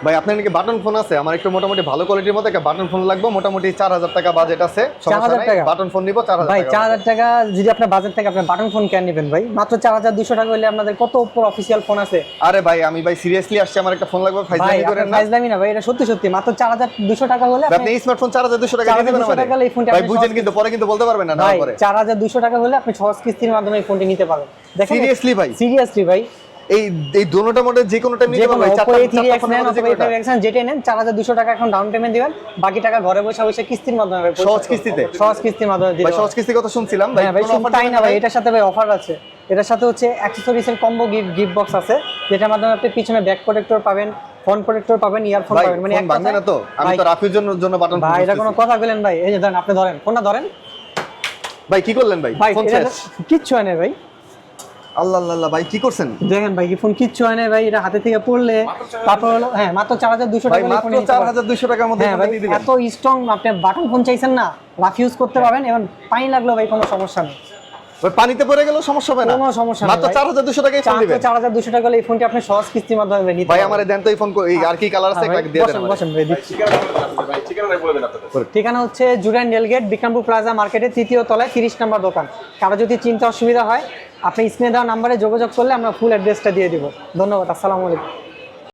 ভাই আপনার নাকি বাটন ফোন আছে? আমার একটু মোটামুটি ভালো কোয়ালিটির মধ্যে একটা বাটন ফোন লাগবে, মোটামুটি 4000 টাকা বাজেট আছে। 4000 টাকা বাটন ফোন নিব 4000 টাকা। ভাই 4000 টাকা যদি আপনার বাজেট থাকে, আপনি বাটন ফোন কেন নেবেন ভাই? মাত্র 4200 টাকা হলে আপনাদের কত উপর অফিশিয়াল ফোন আছে। আরে ভাই আমি ভাই সিরিয়াসলি আসছি, আমার একটা ফোন লাগবে, ফাইজলামি করেন না। ফাইজলামি না ভাই, এটা সত্যি সত্যি মাত্র 4200 টাকা হলে আপনি স্মার্টফোন 4200 টাকা দিয়ে দিবেন আমাদের। ভাই বুঝেন কিন্তু পরে কিন্তু বলতে পারবেন না না পরে। 4200 টাকা হলে আপনি সহজ কিস্তির মাধ্যমে এই ফোনটি নিতে পারবেন। দেখেন সিরিয়াসলি ভাই, সিরিয়াসলি ভাই, এই দুটোটা মডেল যে কোনোটা নিতে পারবেন। যেটা নেন 4200 টাকা এখন ডাউন পেমেন্ট দিবেন, বাকি টাকা ঘরে বসে বসে কিস্তির মাধ্যমে সহজ কিস্তিতে দিবেন। ভাই সহজ কিস্তি কথা শুনছিলাম ভাই, ভাই শুধু তাই না ভাই, এটার সাথে ভাই অফার আছে। এটার সাথে হচ্ছে অ্যাকসেসরিজ এর কম্বো গিফট বক্স আছে, যেটার মাধ্যমে আপনি পিছনে ব্যাক প্রোটেক্টর পাবেন, ফ্রন্ট প্রোটেক্টর পাবেন, ইয়ারফোন পাবেন। মানে এক ভাঙবে না তো? আমি তো রাফির জন্য বাটন ভাই এটা কোনো কথা বলেন ভাই? এই যে ধরেন, আপনি ধরেন ফোনটা ধরেন ভাই, কি করলেন ভাই? ফোন শেষ, কিচ্ছু হয় না ভাই। আল্লাহ আল্লাহ ভাই কি করছেন? দেখেন ভাই, কি ফোন কিচ্ছু হয় না ভাই। এটা হাতে থেকে পড়লে তারপর হলো হ্যাঁ মাত্র 4200 টাকা। মাত্র 4200 টাকার মধ্যে হ্যাঁ ভাই, এত স্ট্রং। আপনি বাটন ফোন চাইছেন না, রাফ ইউজ করতে পারবেন, এবং পানি লাগলো ভাই কোনো সমস্যা নেই। ভাই পানিতে পড়ে গেল সমস্যা হবে না? কোনো সমস্যা নেই। মাত্র 4200 টাকায় ফোন দিবেন। 4200 টাকা হলে এই ফোনটি আপনি সহজ কিস্তির মাধ্যমে নিতে ভাই পারবেন। আমারে দেন তো এই ফোন, এই আর কি কালার আছে একটা দিয়ে দেন আমারে। বসেন ভাই, দিচ্ছি। ভাই ঠিকানাটা বলে দেন আপনাদের। ঠিকানা হচ্ছে জুরাইন রেলগেট বিক্রমপুর প্লাজা মার্কেটের 3য় তলায় 30 নম্বর দোকান। কারো যদি চিন্তা অসুবিধা হয়, আপনি স্ক্রিনে দেওয়া নাম্বারে যোগাযোগ করলে আমরা ফুল অ্যাড্রেসটা দিয়ে দিব। ধন্যবাদ, আসসালামু আলাইকুম।